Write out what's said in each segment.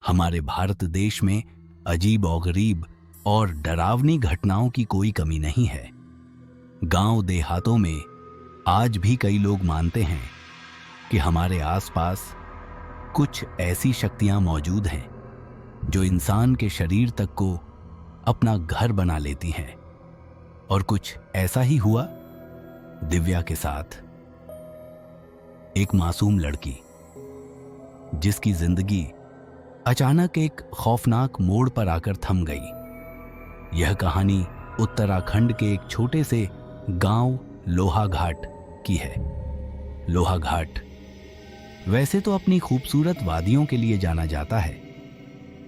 हमारे भारत देश में अजीब और गरीब और डरावनी घटनाओं की कोई कमी नहीं है। गांव देहातों में आज भी कई लोग मानते हैं कि हमारे आसपास कुछ ऐसी शक्तियां मौजूद हैं जो इंसान के शरीर तक को अपना घर बना लेती हैं। और कुछ ऐसा ही हुआ दिव्या के साथ। एक मासूम लड़की जिसकी जिंदगी अचानक एक खौफनाक मोड़ पर आकर थम गई। यह कहानी उत्तराखंड के एक छोटे से गांव लोहाघाट की है। लोहाघाट वैसे तो अपनी खूबसूरत वादियों के लिए जाना जाता है,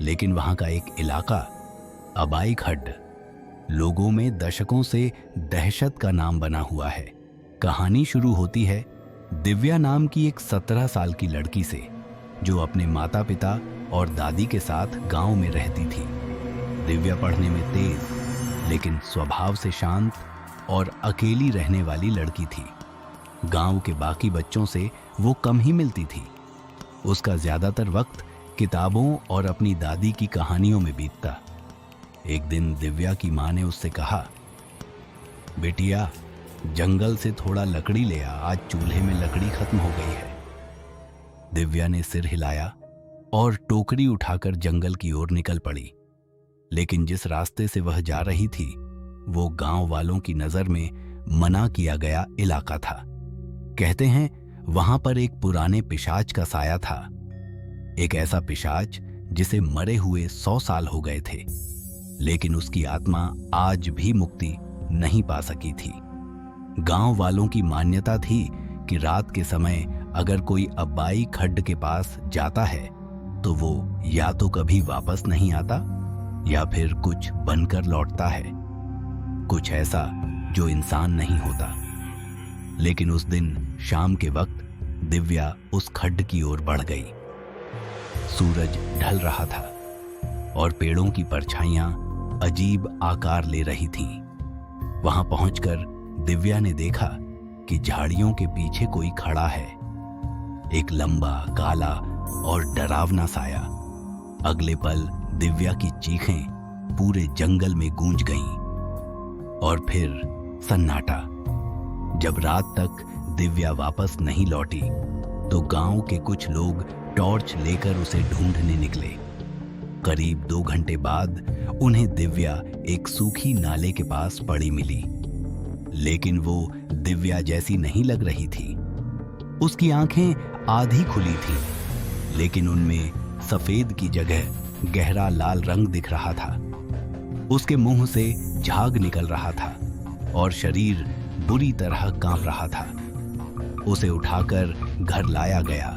लेकिन वहां का एक इलाका अबाई खड्ड लोगों में दशकों से दहशत का नाम बना हुआ है। कहानी शुरू होती है दिव्या नाम की एक 17 साल की लड़की से, जो अपने माता पिता और दादी के साथ गांव में रहती थी। दिव्या पढ़ने में तेज लेकिन स्वभाव से शांत और अकेली रहने वाली लड़की थी। गांव के बाकी बच्चों से वो कम ही मिलती थी। उसका ज्यादातर वक्त किताबों और अपनी दादी की कहानियों में बीतता। एक दिन दिव्या की मां ने उससे कहा, बेटिया जंगल से थोड़ा लकड़ी ले आ, आज चूल्हे में लकड़ी खत्म हो गई है। दिव्या ने सिर हिलाया और टोकरी उठाकर जंगल की ओर निकल पड़ी। लेकिन जिस रास्ते से वह जा रही थी वो गांव वालों की नजर में मना किया गया इलाका था। कहते हैं वहां पर एक पुराने पिशाच का साया था, एक ऐसा पिशाच जिसे मरे हुए 100 साल हो गए थे, लेकिन उसकी आत्मा आज भी मुक्ति नहीं पा सकी थी। गांव वालों की मान्यता थी कि रात के समय अगर कोई अब्बाई खड्ड के पास जाता है तो वो या तो कभी वापस नहीं आता या फिर कुछ बनकर लौटता है, कुछ ऐसा जो इंसान नहीं होता। लेकिन उस दिन शाम के वक्त दिव्या उस खड्ड की ओर बढ़ गई। सूरज ढल रहा था और पेड़ों की परछाइयां अजीब आकार ले रही थीं। वहां पहुंचकर दिव्या ने देखा कि झाड़ियों के पीछे कोई खड़ा है, एक लंबा काला और डरावना साया। अगले पल दिव्या की चीखें पूरे जंगल में गूंज गईं और फिर सन्नाटा। जब रात तक दिव्या वापस नहीं लौटी तो गांव के कुछ लोग टॉर्च लेकर उसे ढूंढने निकले। करीब 2 घंटे बाद उन्हें दिव्या एक सूखी नाले के पास पड़ी मिली, लेकिन वो दिव्या जैसी नहीं लग रही थी। उसकी आंखें आधी खुली थीं, लेकिन उनमें सफेद की जगह गहरा लाल रंग दिख रहा था। उसके मुंह से झाग निकल रहा था और शरीर बुरी तरह कांप रहा था। उसे उठाकर घर लाया गया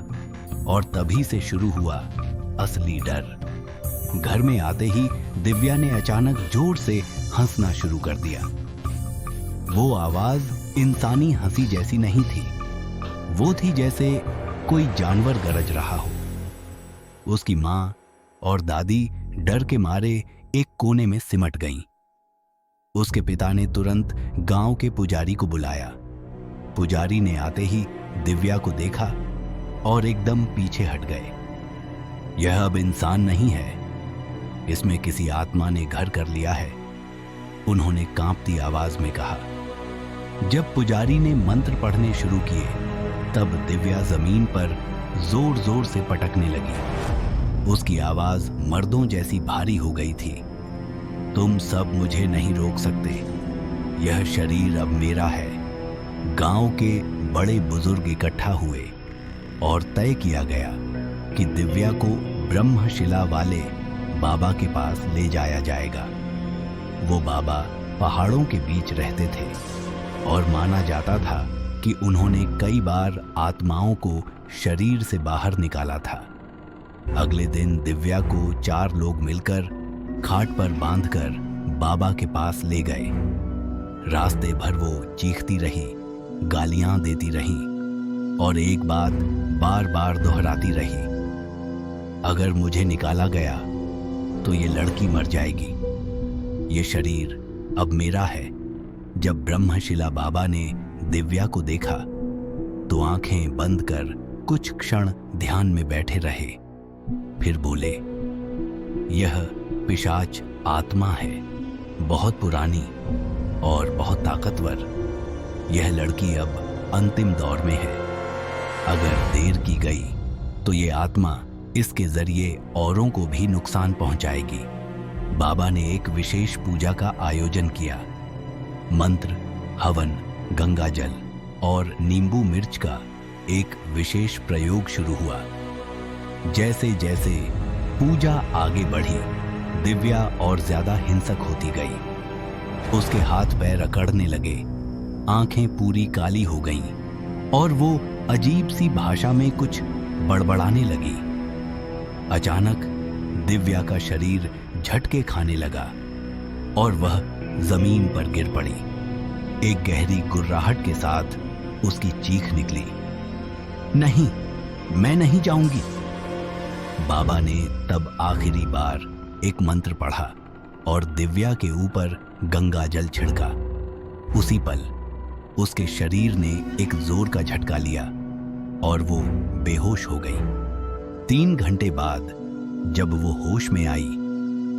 और तभी से शुरू हुआ असली डर। घर में आते ही दिव्या ने अचानक जोर से हंसना शुरू कर दिया। वो आवाज इंसानी हंसी जैसी नहीं थी, वो थी जैसे कोई जानवर गरज रहा हो। उसकी मां और दादी डर के मारे एक कोने में सिमट गईं। उसके पिता ने तुरंत गांव के पुजारी को बुलाया। पुजारी ने आते ही दिव्या को देखा और एकदम पीछे हट गए। यह अब इंसान नहीं है, इसमें किसी आत्मा ने घर कर लिया है, उन्होंने कांपती आवाज में कहा। जब पुजारी ने मंत्र पढ़ने शुरू किए तब दिव्या जमीन पर जोर जोर से पटकने लगी। उसकी आवाज मर्दों जैसी भारी हो गई थी। तुम सब मुझे नहीं रोक सकते, यह शरीर अब मेरा है। गांव के बड़े बुजुर्ग इकट्ठा हुए और तय किया गया कि दिव्या को ब्रह्मशिला वाले बाबा के पास ले जाया जाएगा। वो बाबा पहाड़ों के बीच रहते थे और माना जाता था कि उन्होंने कई बार आत्माओं को शरीर से बाहर निकाला था। अगले दिन दिव्या को 4 लोग मिलकर खाट पर बांधकर बाबा के पास ले गए। रास्ते भर वो चीखती रही, गालियां देती रही और एक बात बार बार दोहराती रही, अगर मुझे निकाला गया तो ये लड़की मर जाएगी, ये शरीर अब मेरा है। जब ब्रह्मशिला बाबा ने दिव्या को देखा तो आंखें बंद कर कुछ क्षण ध्यान में बैठे रहे, फिर बोले, यह पिशाच आत्मा है, बहुत पुरानी और बहुत ताकतवर। यह लड़की अब अंतिम दौर में है। अगर देर की गई तो ये आत्मा इसके जरिए औरों को भी नुकसान पहुंचाएगी। बाबा ने एक विशेष पूजा का आयोजन किया। मंत्र, हवन, गंगा जल और नींबू मिर्च का एक विशेष प्रयोग शुरू हुआ। जैसे जैसे पूजा आगे बढ़ी, दिव्या और ज्यादा हिंसक होती गई। उसके हाथ पैर अकड़ने लगे, आंखें पूरी काली हो गईं और वो अजीब सी भाषा में कुछ बड़बड़ाने लगी। अचानक दिव्या का शरीर झटके खाने लगा और वह जमीन पर गिर पड़ी। एक गहरी गुर्राहट के साथ उसकी चीख निकली, नहीं, मैं नहीं जाऊंगी। बाबा ने तब आखिरी बार एक मंत्र पढ़ा और दिव्या के ऊपर गंगा जल छिड़का। उसी पल उसके शरीर ने एक जोर का झटका लिया और वो बेहोश हो गई। 3 घंटे बाद जब वो होश में आई,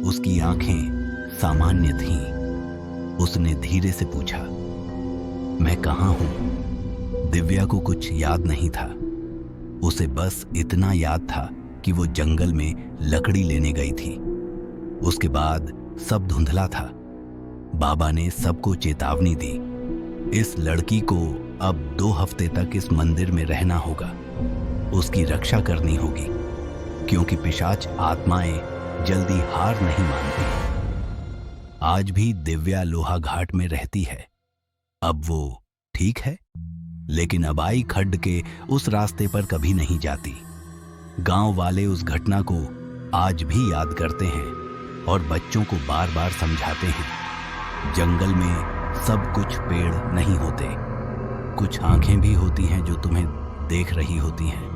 उसकी आंखें सामान्य थीं। उसने धीरे से पूछा, मैं कहाँ हूं? दिव्या को कुछ याद नहीं था। उसे बस इतना याद था कि वो जंगल में लकड़ी लेने गई थी। उसके बाद सब धुंधला था। बाबा ने सबको चेतावनी दी, इस लड़की को अब 2 हफ्ते तक इस मंदिर में रहना होगा। उसकी रक्षा करनी होगी, क्योंकि पिशाच आत्माएं जल्दी हार नहीं मानती। आज भी दिव्या लोहा घाट में रहती है। अब वो ठीक है, लेकिन अबाई खड्ड के उस रास्ते पर कभी नहीं जाती। गांव वाले उस घटना को आज भी याद करते हैं और बच्चों को बार बार समझाते हैं। जंगल में सब कुछ पेड़ नहीं होते, कुछ आंखें भी होती हैं जो तुम्हें देख रही होती हैं।